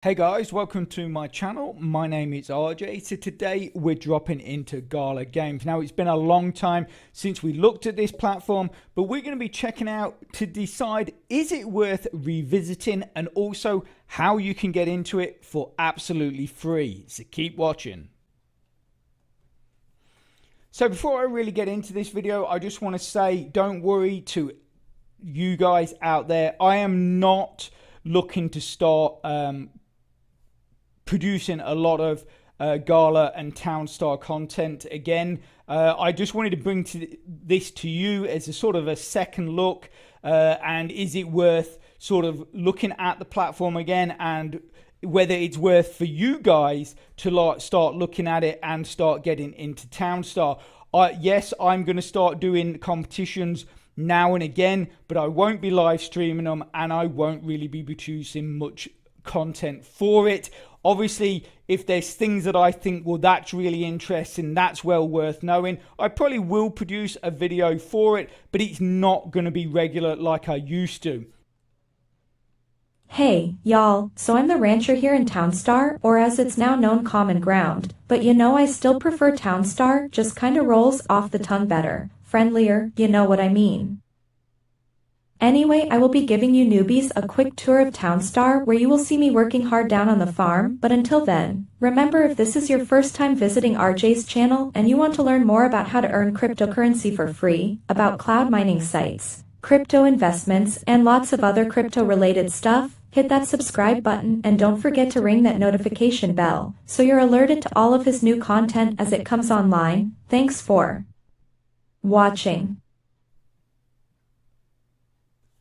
Hey guys, welcome to my channel. My name is RJ. So today we're dropping into Gala Games. Now it's been a long time since we looked at this platform, but we're going to be checking out to decide is it worth revisiting and also how you can get into it for absolutely free. So keep watching. So before I really get into this video, I just want to say don't worry to you guys out there. I am not looking to start producing a lot of Gala and townstar content again. I just wanted to bring this to you as a sort of a second look, and is it worth sort of looking at the platform again, and whether it's worth for you guys to start looking at it and start getting into townstar. Yes, I'm going to start doing competitions now and again, but I won't be live streaming them and I won't really be producing much content for it. Obviously, if there's things that I think, well, that's really interesting, that's well worth knowing, I probably will produce a video for it, but it's not going to be regular like I used to. Hey, y'all, so I'm the rancher here in Townstar, or as it's now known, Common Ground, but you know I still prefer Townstar, just kinda rolls off the tongue better, friendlier, you know what I mean. Anyway, I will be giving you newbies a quick tour of Townstar where you will see me working hard down on the farm, but until then, remember, if this is your first time visiting RJ's channel and you want to learn more about how to earn cryptocurrency for free, about cloud mining sites, crypto investments, and lots of other crypto-related stuff, hit that subscribe button and don't forget to ring that notification bell so you're alerted to all of his new content as it comes online. Thanks for watching.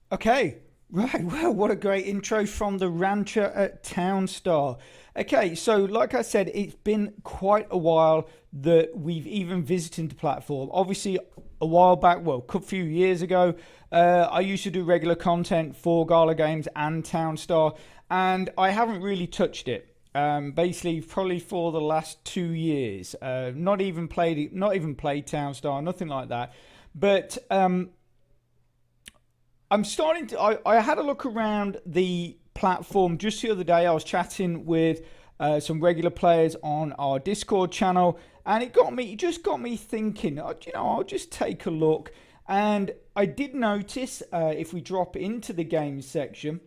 Okay, right, well, what a great intro from the rancher at Townstar. Okay, so like I said, it's been quite a while that we've even visited the platform. Obviously, a while back, well, a few years ago, I used to do regular content for Gala Games and Townstar, and I haven't really touched it. Basically, probably for the last 2 years, not even played Townstar, nothing like that. But I'm starting to. I had a look around the platform just the other day. I was chatting with some regular players on our Discord channel, and it just got me thinking. I'll just take a look, and I did notice if we drop into the games section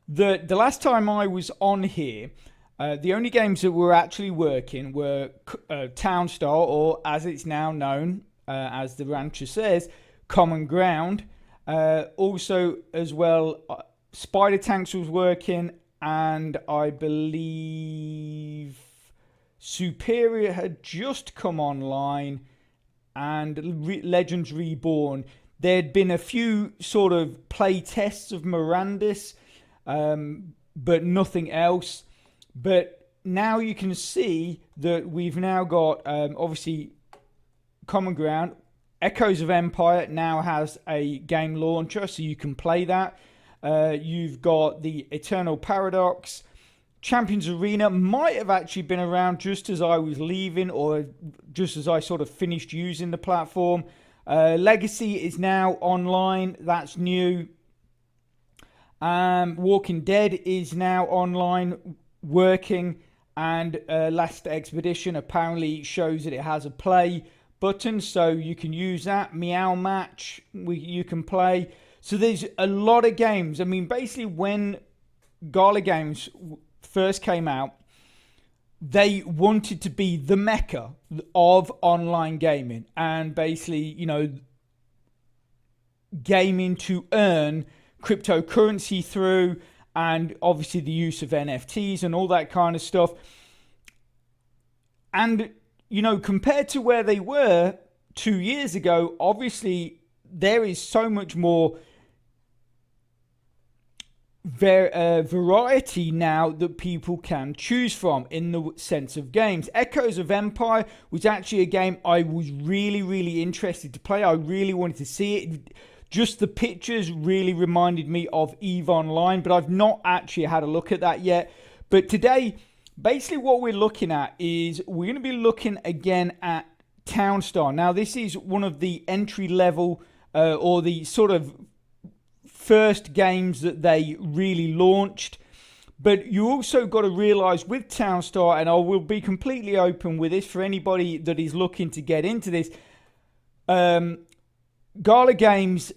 that the last time I was on here, the only games that were actually working were Townstar, or as it's now known, as the rancher says, Common Ground. Also, as well, Spider Tanks was working, and I believe Superior had just come online, and Legends Reborn. There'd been a few sort of play tests of Mirandus, but nothing else. But now you can see that we've now got obviously Common Ground. Echoes of Empire now has a game launcher, so you can play that. You've got the Eternal Paradox. Champions Arena might have actually been around just as I was leaving, or just as I sort of finished using the platform. Legacy is now online. That's new. Walking Dead is now online, working. And Last Expedition apparently shows that it has a play button, so you can use that. Meow Match, you can play. So there's a lot of games. I mean, basically when Gala Games first came out, they wanted to be the mecca of online gaming, and basically, gaming to earn cryptocurrency through, and obviously the use of NFTs and all that kind of stuff. And compared to where they were 2 years ago, obviously there is so much more variety now that people can choose from in the sense of games. Echoes of Empire was actually a game I was really, really interested to play. I really wanted to see it. Just the pictures really reminded me of EVE Online, but I've not actually had a look at that yet. But today, basically what we're looking at is we're going to be looking again at Townstar. Now, this is one of the entry level or the sort of first games that they really launched. But you also got to realize with Townstar, and I will be completely open with this for anybody that is looking to get into this, Gala Games,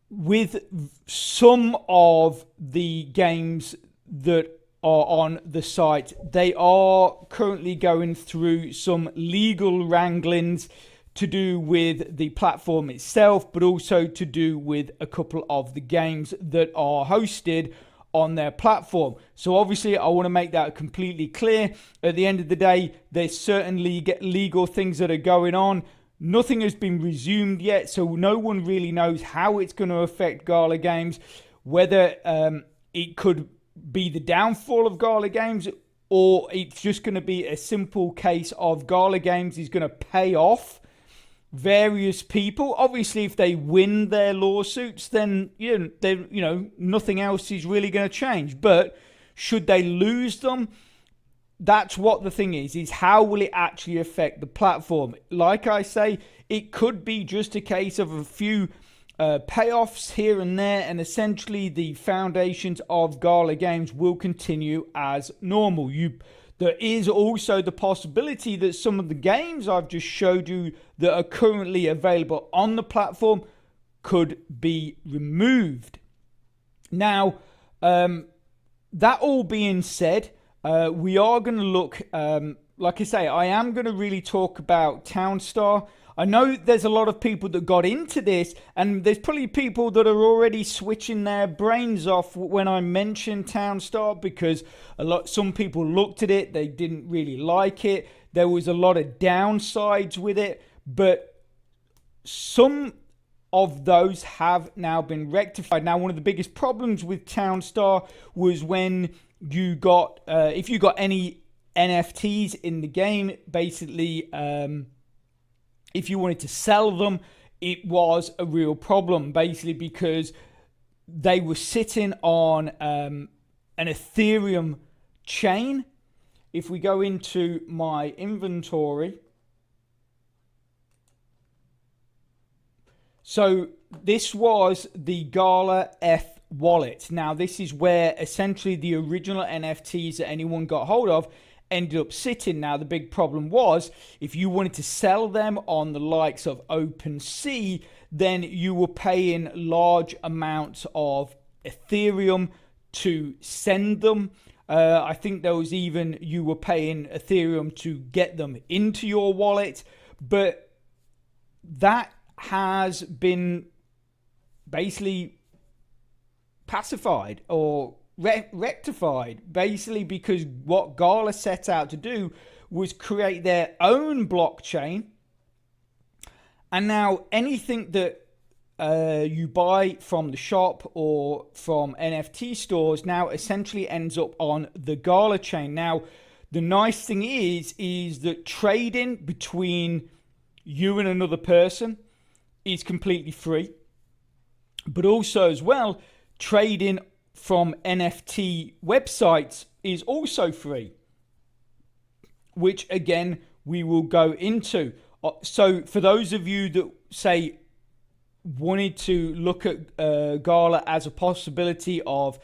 with some of the games that are on the site, they are currently going through some legal wranglings to do with the platform itself, but also to do with a couple of the games that are hosted on their platform. So obviously I want to make that completely clear. At the end of the day, there's certainly legal things that are going on. Nothing has been resumed yet, so no one really knows how it's going to affect Gala Games, whether it could be the downfall of Gala Games, or it's just going to be a simple case of Gala Games is going to pay off various people. Obviously, if they win their lawsuits, then nothing else is really going to change. But should they lose them, that's what the thing is how will it actually affect the platform? Like I say, it could be just a case of a few payoffs here and there, and essentially the foundations of Gala Games will continue as normal. There is also the possibility that some of the games I've just showed you that are currently available on the platform could be removed. Now, that all being said, we are going to look, like I say, I am going to really talk about Townstar. I know there's a lot of people that got into this, and there's probably people that are already switching their brains off when I mentioned Townstar, because some people looked at it, they didn't really like it. There was a lot of downsides with it, but some of those have now been rectified. Now, one of the biggest problems with Townstar was when you got, if you got any NFTs in the game, basically, if you wanted to sell them, it was a real problem, basically, because they were sitting on an Ethereum chain. If we go into my inventory, so this was the Gala F wallet. Now, this is where essentially the original NFTs that anyone got hold of ended up sitting. Now, the big problem was if you wanted to sell them on the likes of OpenSea, then you were paying large amounts of Ethereum to send them. I think there was even you were paying Ethereum to get them into your wallet, but that has been basically pacified or rectified, basically, because what Gala set out to do was create their own blockchain, and now anything that you buy from the shop or from NFT stores now essentially ends up on the Gala chain. Now, the nice thing is that trading between you and another person is completely free, but also as well, trading from NFT websites is also free, which again we will go into. So for those of you that say wanted to look at Gala as a possibility of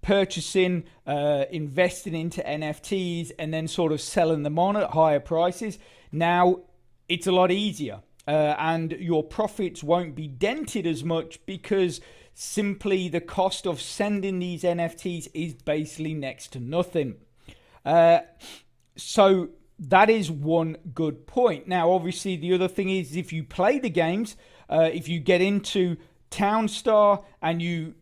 purchasing, investing into NFTs and then sort of selling them on at higher prices, now it's a lot easier, and your profits won't be dented as much because simply the cost of sending these NFTs is basically next to nothing. So that is one good point. Now, obviously, the other thing is if you play the games, if you get into Townstar and you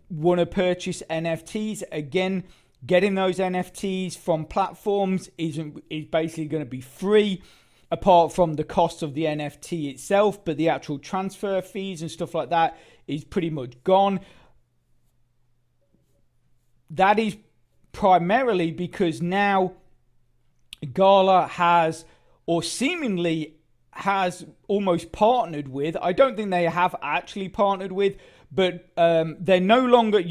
want to purchase NFTs, again, getting those NFTs from platforms is basically going to be free, apart from the cost of the NFT itself, but the actual transfer fees and stuff like that is pretty much gone. That is primarily because now Gala has, or seemingly has, almost partnered with, I don't think they have actually partnered with, but you're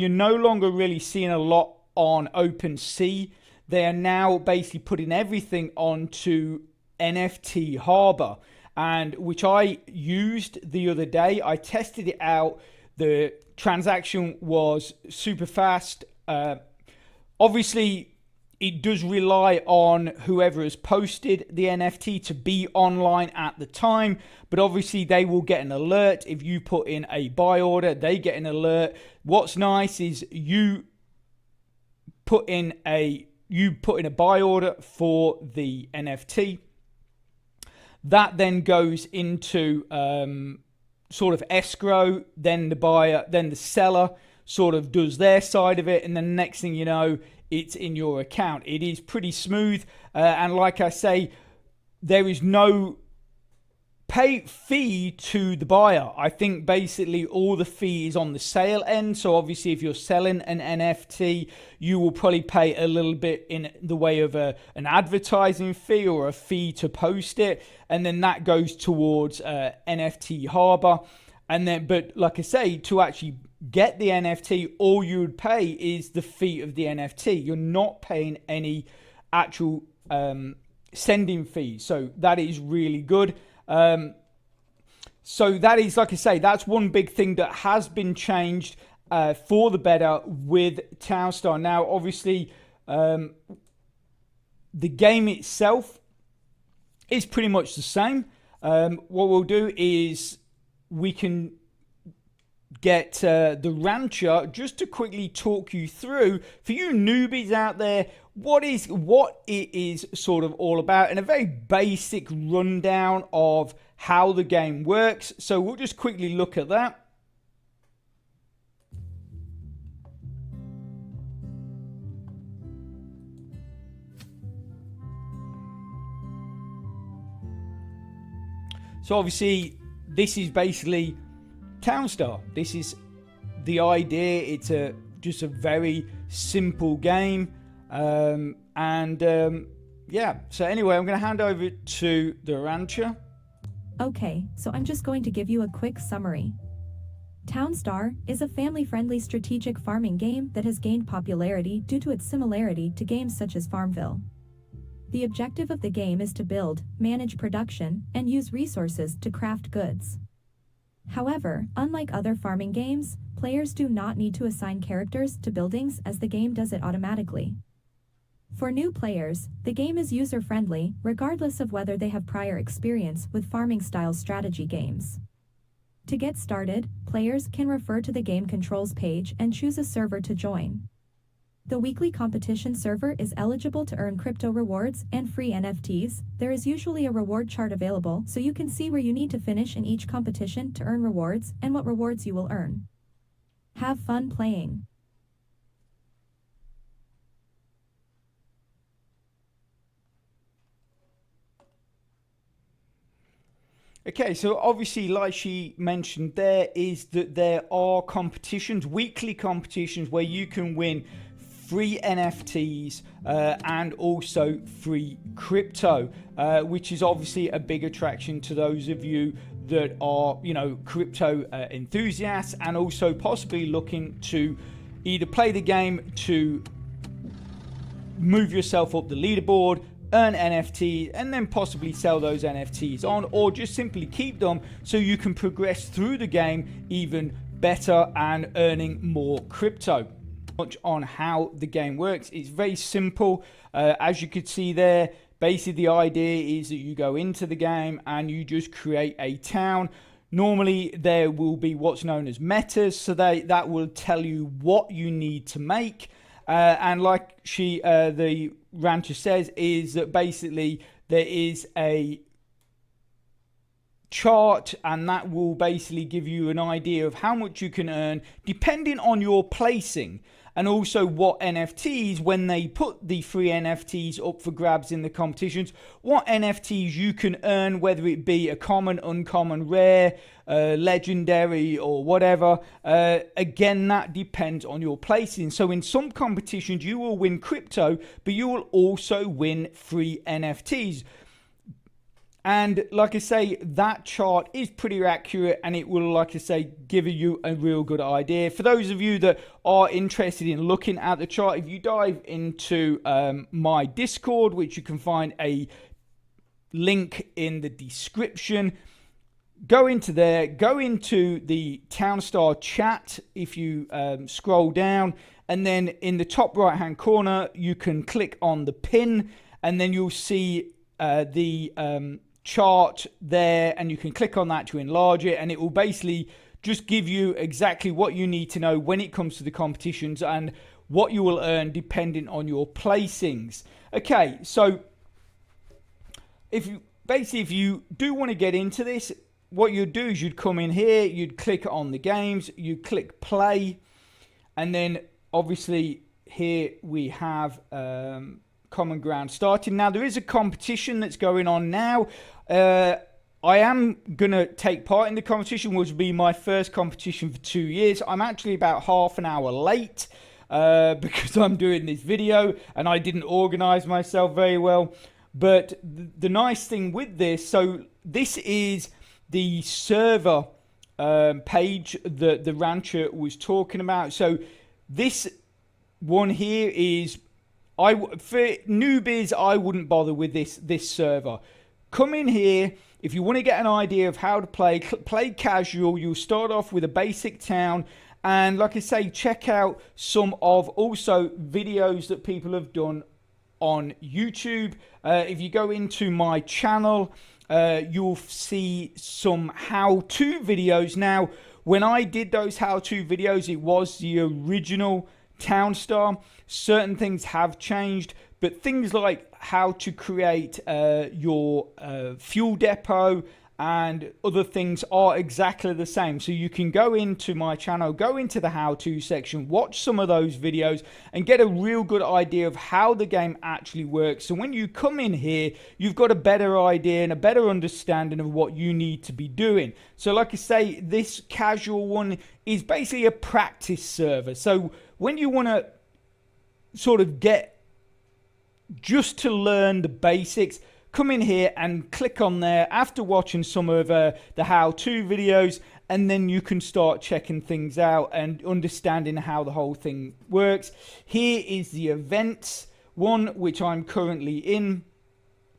no longer really seeing a lot on OpenSea. They are now basically putting everything onto NFT Harbor, and which I used the other day. I tested it out. The transaction was super fast. Obviously, it does rely on whoever has posted the NFT to be online at the time, but obviously they will get an alert. If you put in a buy order, they get an alert. What's nice is you put in a buy order for the NFT. That then goes into sort of escrow, then the seller sort of does their side of it, and then the next thing you know, it's in your account. It is pretty smooth, and like I say, there is no fee to the buyer. I think basically all the fee is on the sale end. So obviously if you're selling an NFT, you will probably pay a little bit in the way of an advertising fee or a fee to post it, and then that goes towards NFT Harbor. And then, but like I say, to actually get the NFT, all you would pay is the fee of the NFT. You're not paying any actual sending fees. So that is really good. So that is, like I say, that's one big thing that has been changed for the better with Townstar. Now, obviously, the game itself is pretty much the same. What we'll do is we can get the rancher just to quickly talk you through, for you newbies out there, what it is sort of all about, and a very basic rundown of how the game works. So we'll just quickly look at that. So obviously this is basically Townstar. This is the idea. It's just a very simple game. Yeah, so anyway, I'm going to hand over to the rancher. Okay, so I'm just going to give you a quick summary. Townstar is a family-friendly strategic farming game that has gained popularity due to its similarity to games such as Farmville. The objective of the game is to build, manage production, and use resources to craft goods. However, unlike other farming games, players do not need to assign characters to buildings as the game does it automatically. For new players, the game is user-friendly, regardless of whether they have prior experience with farming-style strategy games. To get started, players can refer to the game controls page and choose a server to join. The weekly competition server is eligible to earn crypto rewards and free NFTs. There is usually a reward chart available, so you can see where you need to finish in each competition to earn rewards and what rewards you will earn. Have fun playing. Okay, so obviously, like she mentioned, there are competitions, weekly competitions, where you can win free NFTs and also free crypto, which is obviously a big attraction to those of you that are, crypto enthusiasts, and also possibly looking to either play the game to move yourself up the leaderboard, earn NFTs, and then possibly sell those NFTs on, or just simply keep them so you can progress through the game even better and earning more crypto. Much on how the game works. It's very simple. As you could see there, basically the idea is that you go into the game and you just create a town. Normally there will be what's known as metas, so that will tell you what you need to make. And like the rancher says, is that basically there is a chart, and that will basically give you an idea of how much you can earn depending on your placing, and also what NFTs, when they put the free NFTs up for grabs in the competitions, what NFTs you can earn, whether it be a common, uncommon, rare, legendary, or whatever. Again, that depends on your placing. So in some competitions you will win crypto, but you will also win free NFTs. And like I say, that chart is pretty accurate, and it will, like I say, give you a real good idea. For those of you that are interested in looking at the chart, if you dive into my Discord, which you can find a link in the description, go into there, go into the Townstar chat if you scroll down, and then in the top right hand corner you can click on the pin, and then you'll see the chart there, and you can click on that to enlarge it, and it will basically just give you exactly what you need to know when it comes to the competitions and what you will earn depending on your placings. Okay, so if you do want to get into this, what you'd do is you'd come in here, you'd click on the games, you'd click play, and then obviously here we have Common Ground starting. Now there is a competition that's going on now. I am going to take part in the competition, which will be my first competition for 2 years. I'm actually about half an hour late because I'm doing this video and I didn't organize myself very well. But the nice thing with this, so this is the server page that the rancher was talking about. So this one here is, for newbies, I wouldn't bother with this server. Come in here. If you want to get an idea of how to play casual, you'll start off with a basic town. And like I say, check out some of also videos that people have done on YouTube. If you go into my channel, you'll see some how-to videos. Now, when I did those how-to videos, it was the original Townstar. Certain things have changed, but things like how to create your fuel depot and other things are exactly the same. So you can go into my channel, go into the how-to section, watch some of those videos and get a real good idea of how the game actually works. So when you come in here, you've got a better idea and a better understanding of what you need to be doing. So like I say, this casual one is basically a practice server. So when you want to sort of get just to learn the basics, come in here and click on there after watching some of the how-to videos, and then you can start checking things out and understanding how the whole thing works. Here is the events one, which I'm currently in.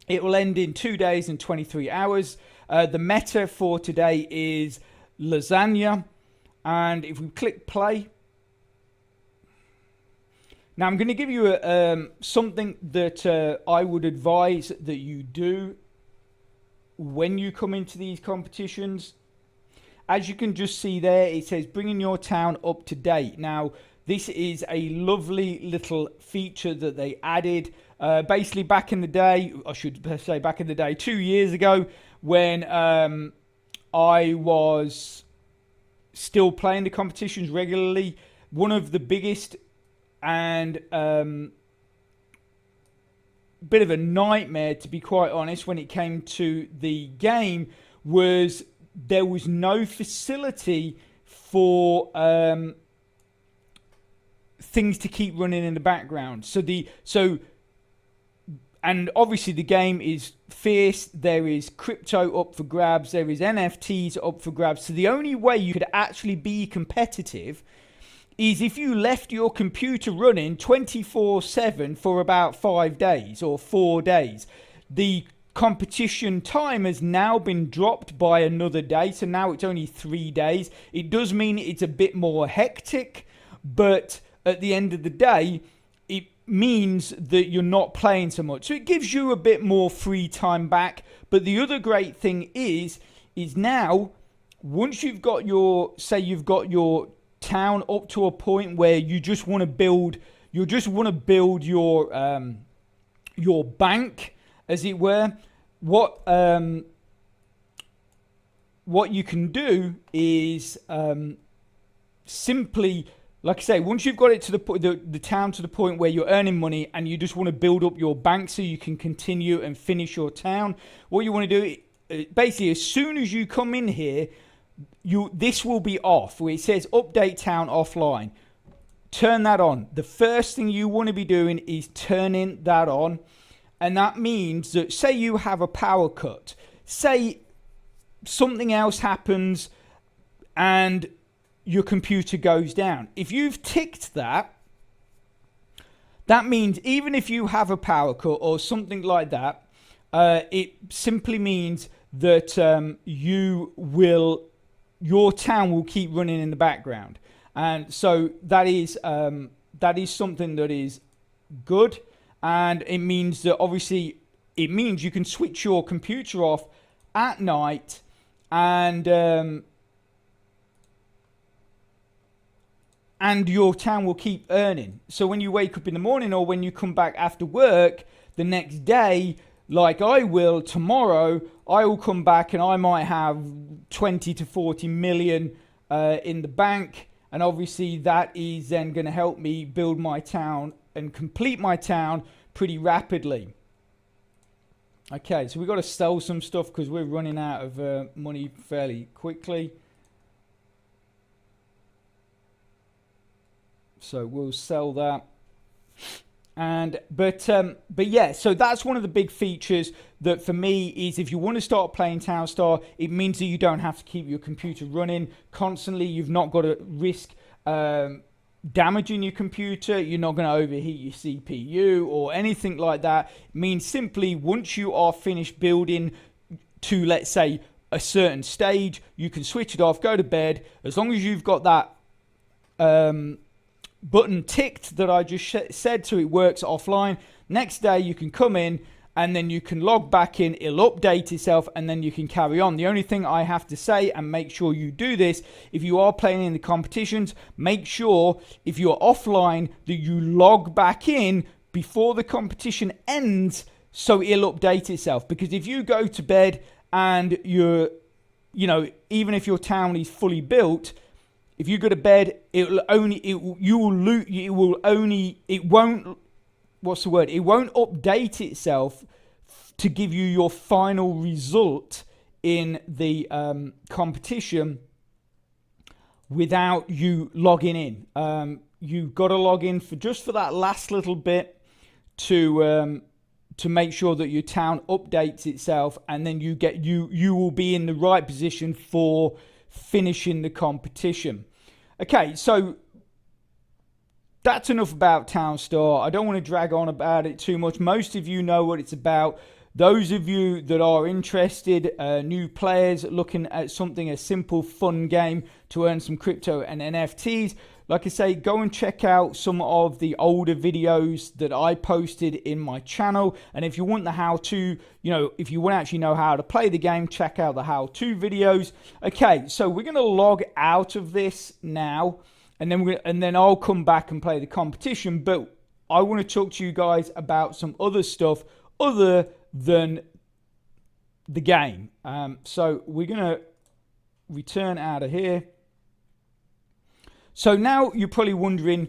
It will end in 2 days and 23 hours. The meta for today is lasagna, and if we click play, now I'm going to give you something that I would advise that you do when you come into these competitions. As you can just see there, it says bringing your town up to date. Now this is a lovely little feature that they added basically back in the day, I should say back in the day, 2 years ago, when I was still playing the competitions regularly. One of the biggest and bit of a nightmare, to be quite honest, when it came to the game, was there was no facility for things to keep running in the background. And obviously the game is fierce. There is crypto up for grabs. There is NFTs up for grabs. So the only way you could actually be competitive is if you left your computer running 24/7 for about 5 days or 4 days. The competition time has now been dropped by another day, so now it's only 3 days. It does mean it's a bit more hectic, but at the end of the day, it means that you're not playing so much. So it gives you a bit more free time back. But the other great thing is now, once you've got your, say you've got your town up to a point where you just want to build, your bank, as it were. What you can do is simply, like I say, once you've got it to the town to the point where you're earning money and you just want to build up your bank so you can continue and finish your town, what you want to do, basically, as soon as you come in here, this will be off, where it says update town offline. Turn that on. The first thing you want to be doing is turning that on. And that means that, say you have a power cut, say something else happens and your computer goes down. If you've ticked that, that means even if you have a power cut or something like that, it simply means that your town will keep running in the background. And so that is that is something that is good, and it means that obviously it means you can switch your computer off at night, and your town will keep earning. So when you wake up in the morning, or when you come back after work the next day, like I will tomorrow, I will come back and I might have 20 to 40 million in the bank. And obviously that is then going to help me build my town and complete my town pretty rapidly. Okay, so we've got to sell some stuff because we're running out of money fairly quickly. So we'll sell that. And but yeah, so that's one of the big features that for me is, if you want to start playing Townstar, it means that you don't have to keep your computer running constantly. You've not got to risk damaging your computer. You're not going to overheat your CPU or anything like that. It means simply once you are finished building to, let's say, a certain stage, you can switch it off, go to bed. As long as you've got that button ticked that I just said, so it works offline. Next day you can come in and then you can log back in, it'll update itself, and then you can carry on. The only thing I have to say, and make sure you do this if you are playing in the competitions, make sure if you're offline that you log back in before the competition ends, so it'll update itself. Because if you go to bed and you're, you know, even if your town is fully built, if you go to bed, it won't update itself to give you your final result in the competition without you logging in. You've got to log in for that last little bit to make sure that your town updates itself, and then you will be in the right position for finishing the competition. Okay, so that's enough about Townstar. I don't want to drag on about it too much. Most of you know what it's about. Those of you that are interested, new players looking at something, a simple, fun game to earn some crypto and NFTs, like I say, go and check out some of the older videos that I posted in my channel. And if you want the how-to, if you want to actually know how to play the game, check out the how-to videos. Okay, so we're going to log out of this now, and then I'll come back and play the competition. But I want to talk to you guys about some other stuff other than the game. So we're going to return out of here. So now you're probably wondering,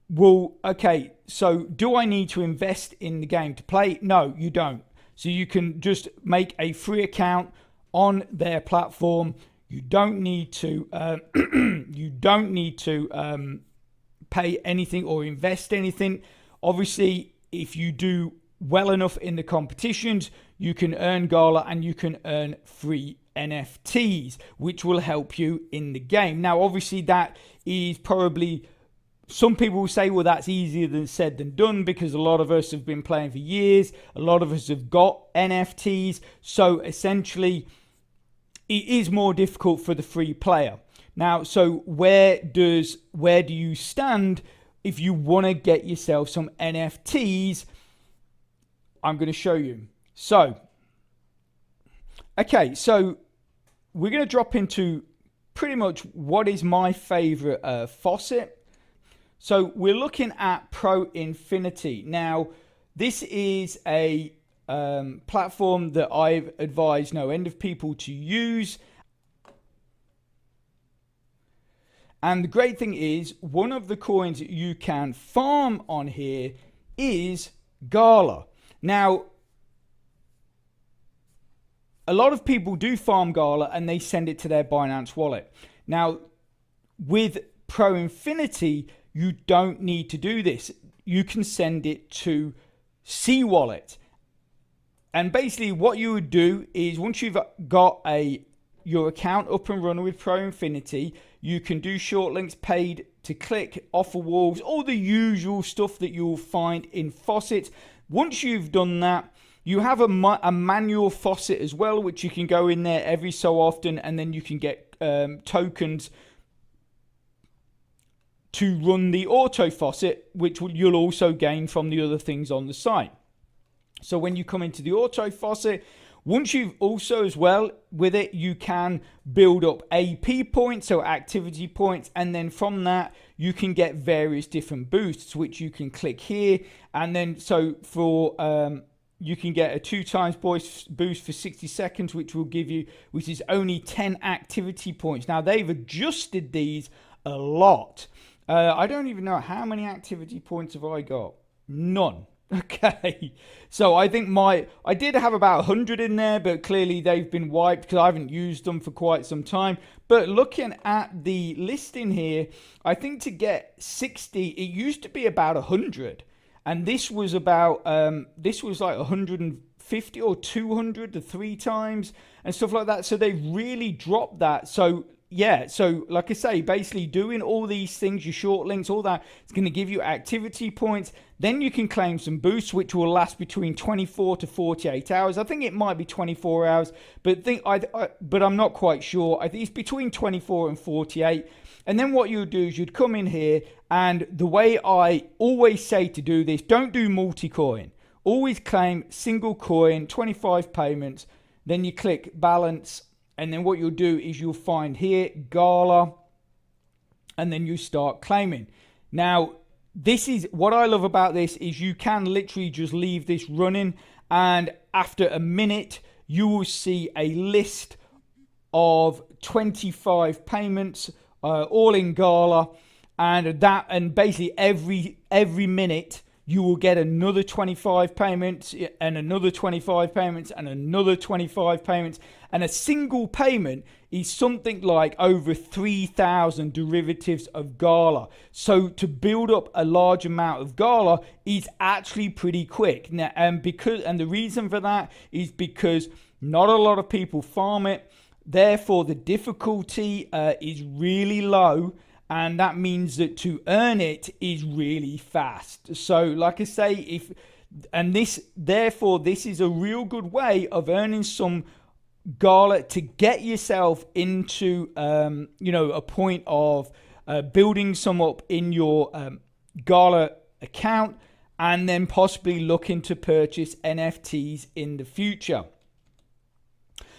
well, okay, so do I need to invest in the game to play? No, you don't. So you can just make a free account on their platform. You don't need to pay anything or invest anything. Obviously, if you do well enough in the competitions, you can earn Gala and you can earn free NFTs, which will help you in the game. Now, obviously, that is probably, some people will say, well, that's easier than said than done, because a lot of us have been playing for years. A lot of us have got NFTs. So essentially, it is more difficult for the free player. Now, so where do you stand if you want to get yourself some NFTs? I'm going to show you. So, okay, so we're going to drop into pretty much what is my favorite faucet. So we're looking at Pro Infinity. Now, this is a platform that I've advised no end of people to use. And the great thing is, one of the coins that you can farm on here is Gala. Now, a lot of people do farm Gala and they send it to their Binance wallet. Now, with Pro Infinity, you don't need to do this. You can send it to C Wallet. And basically what you would do is, once you've got your account up and running with Pro Infinity, you can do short links, paid to click, offer walls, all the usual stuff that you'll find in faucets. Once you've done that, you have a manual faucet as well, which you can go in there every so often, and then you can get tokens to run the auto faucet, which you'll also gain from the other things on the site. So when you come into the auto faucet, once you've also as well with it, you can build up AP points, so activity points, and then from that you can get various different boosts, which you can click here. And then so for you can get a 2 times boost for 60 seconds, which is only 10 activity points. Now they've adjusted these a lot. I don't even know how many activity points have I got. None. Okay, so I think I did have about 100 in there, but clearly they've been wiped because I haven't used them for quite some time. But looking at the listing here, I think to get 60, it used to be about 100, and this was about this was like 150 or 200 to 3 times and stuff like that. So they've really dropped that. So yeah, so like I say, basically doing all these things, your short links, all that, it's going to give you activity points. Then you can claim some boosts, which will last between 24 to 48 hours. I think it might be 24 hours, but but I'm not quite sure. I think it's between 24 and 48. And then what you would do is you'd come in here, and the way I always say to do this, don't do multi-coin. Always claim single coin, 25 payments. Then you click balance. And then what you'll do is you'll find here Gala, and then you start claiming. Now, this is what I love about this is you can literally just leave this running, and after a minute you will see a list of 25 payments, all in Gala, and basically every minute you will get another 25 payments and another 25 payments and another 25 payments. And a single payment is something like over 3,000 derivatives of Gala. So to build up a large amount of Gala is actually pretty quick. Now, and the reason for that is because not a lot of people farm it. Therefore, the difficulty is really low. And that means that to earn it is really fast. So like I say, this is a real good way of earning some Gala to get yourself into, a point of building some up in your Gala account, and then possibly looking to purchase NFTs in the future.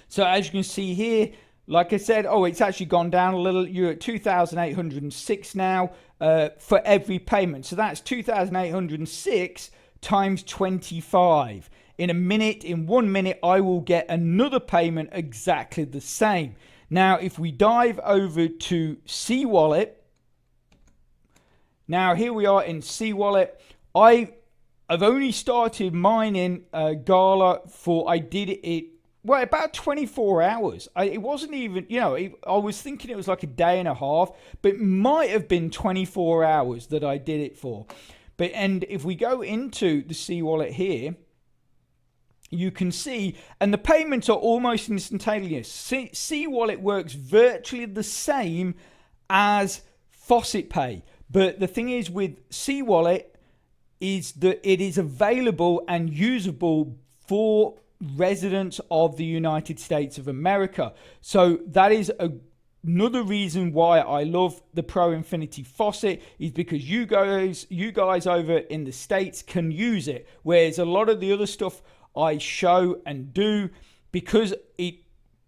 So as you can see here, like I said, it's actually gone down a little. You're at 2,806 now for every payment. So that's 2,806 times 25. In 1 minute, I will get another payment exactly the same. Now, if we dive over to C Wallet, now here we are in C Wallet. I've only started mining Gala about 24 hours. It wasn't even, I was thinking it was like a day and a half, but it might have been 24 hours that I did it for. And if we go into the C Wallet here, you can see, and the payments are almost instantaneous. C Wallet works virtually the same as Faucet Pay. But the thing is with C Wallet is that it is available and usable for residents of the United States of America. So that is another reason why I love the Pro Infinity Faucet, is because you guys over in the States can use it, whereas a lot of the other stuff I show and do, because it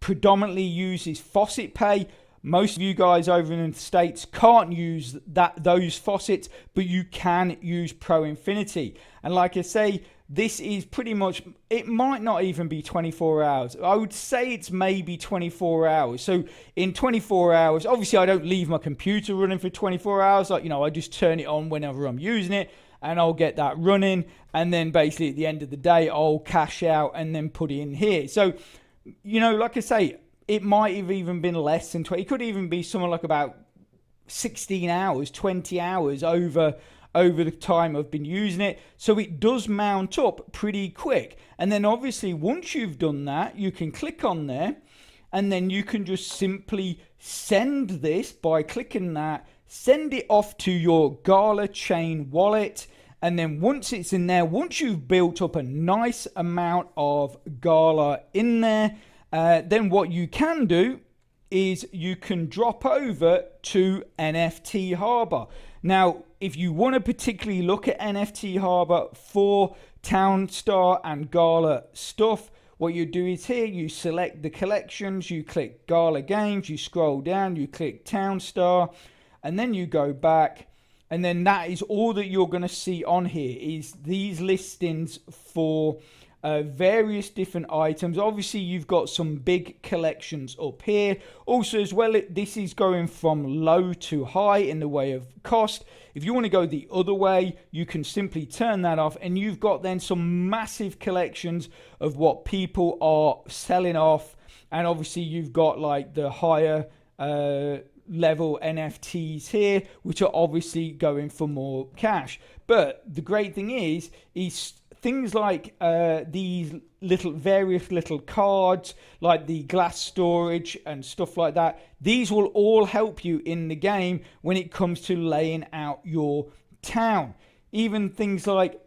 predominantly uses Faucet Pay, most of you guys over in the States can't use those faucets, but you can use Pro Infinity. And like I say, this is pretty much, it might not even be 24 hours. I would say it's maybe 24 hours. So in 24 hours, obviously I don't leave my computer running for 24 hours. I just turn it on whenever I'm using it, and I'll get that running. And then basically at the end of the day, I'll cash out and then put it in here. So, like I say, it might have even been less than 20. It could even be something like about 16 hours, 20 hours over the time I've been using it. So it does mount up pretty quick. And then obviously once you've done that, you can click on there, and then you can just simply send this by clicking that, send it off to your Gala chain wallet. And then once it's in there, once you've built up a nice amount of Gala in there, then what you can do is you can drop over to NFT Harbor. Now, if you want to particularly look at NFT Harbor for Townstar and Gala stuff, what you do is here, you select the collections, you click Gala Games, you scroll down, you click Townstar, and then you go back, and then that is all that you're going to see on here is these listings for various different items. Obviously, you've got some big collections up here. Also, as well, this is going from low to high in the way of cost. If you want to go the other way, you can simply turn that off, and you've got then some massive collections of what people are selling off. And obviously, you've got like the higher level NFTs here, which are obviously going for more cash. But the great thing is things like these various little cards, like the glass storage and stuff like that. These will all help you in the game when it comes to laying out your town. Even things like,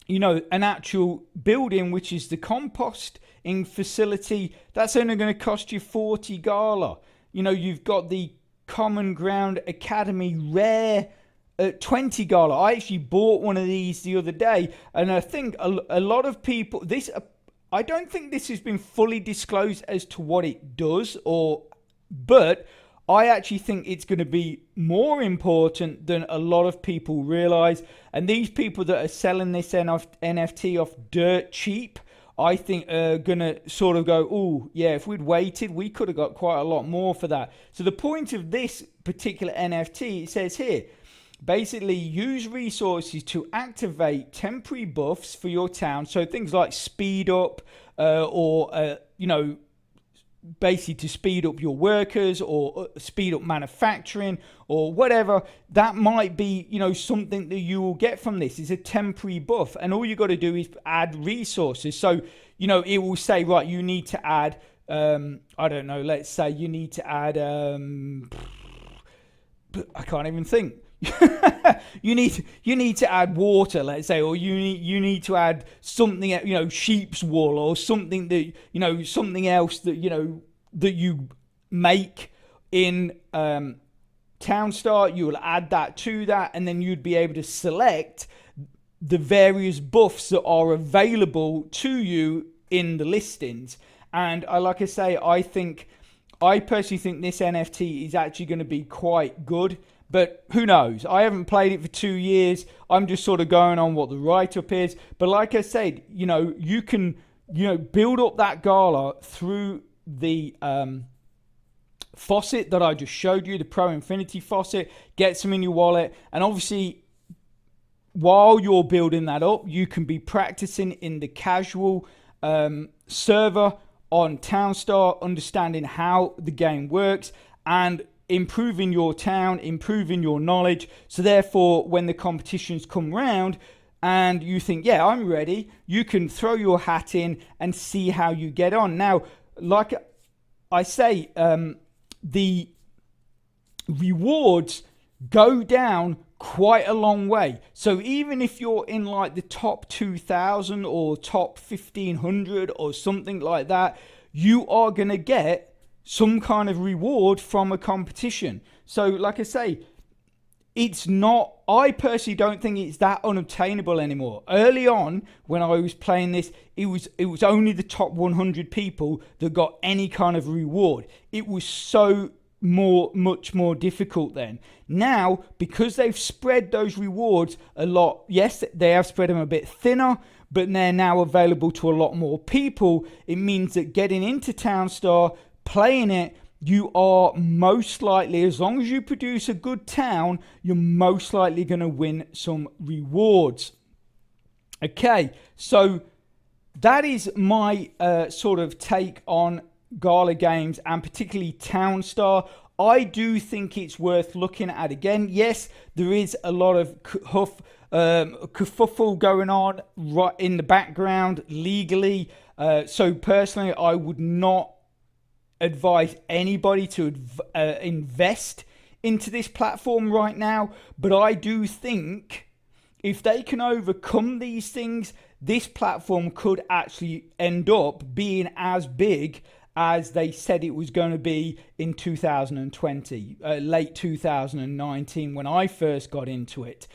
an actual building, which is the composting facility, that's only going to cost you 40 Gala. You've got the Common Ground Academy rare at 20 Gala. I actually bought one of these the other day, and I think a lot of people, I don't think this has been fully disclosed as to what it does, but I actually think it's going to be more important than a lot of people realize. And these people that are selling this NFT off dirt cheap, I think are going to sort of go, oh, yeah, if we'd waited, we could have got quite a lot more for that. So the point of this particular NFT, it says here, basically use resources to activate temporary buffs for your town. So things like speed up basically to speed up your workers or speed up manufacturing or whatever. That might be, something that you will get from this is a temporary buff. And all you got to do is add resources. So, it will say, right, you need to add, let's say you need to add, I can't even think. you need to add water, let's say, or you need to add something, sheep's wool or something that something else that that you make in Townstar. You will add that to that, and then you'd be able to select the various buffs that are available to you in the listings. And I personally think this NFT is actually going to be quite good. But who knows? I haven't played it for 2 years. I'm just sort of going on what the write-up is. But like I said, you can, build up that Gala through the faucet that I just showed you, the Pro Infinity faucet. Get some in your wallet. And obviously, while you're building that up, you can be practicing in the casual server on Townstar, understanding how the game works and improving your town, improving your knowledge. So therefore, when the competitions come round and you think, yeah, I'm ready, you can throw your hat in and see how you get on. Now, like I say, the rewards go down quite a long way. So even if you're in like the top 2,000 or top 1,500 or something like that, you are going to get some kind of reward from a competition. So like I say, I personally don't think it's that unobtainable anymore. Early on, when I was playing this, it was only the top 100 people that got any kind of reward. It was much more difficult then. Now, because they've spread those rewards a lot, yes, they have spread them a bit thinner, but they're now available to a lot more people. It means that getting into Townstar, playing it, you are most likely, as long as you produce a good town, you're most likely going to win some rewards. Okay, so that is my sort of take on Gala Games and particularly Townstar. I do think it's worth looking at again. Yes, there is a lot of kerfuffle going on right in the background legally. So personally, I would not advise anybody to invest into this platform right now. But I do think if they can overcome these things, this platform could actually end up being as big as they said it was going to be in 2020, late 2019 when I first got into it.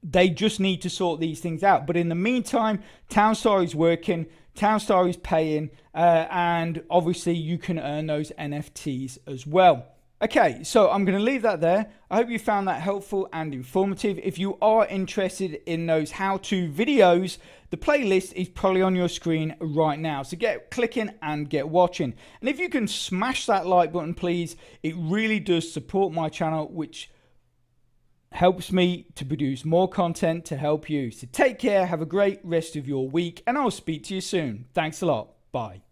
They just need to sort these things out. But in the meantime, Townstar is working, Townstar is paying, and obviously you can earn those NFTs as well. Okay, so I'm going to leave that there. I hope you found that helpful and informative. If you are interested in those how-to videos, the playlist is probably on your screen right now. So get clicking and get watching. And if you can smash that like button, please, it really does support my channel, which helps me to produce more content to help you. So take care, have a great rest of your week, and I'll speak to you soon. Thanks a lot. Bye.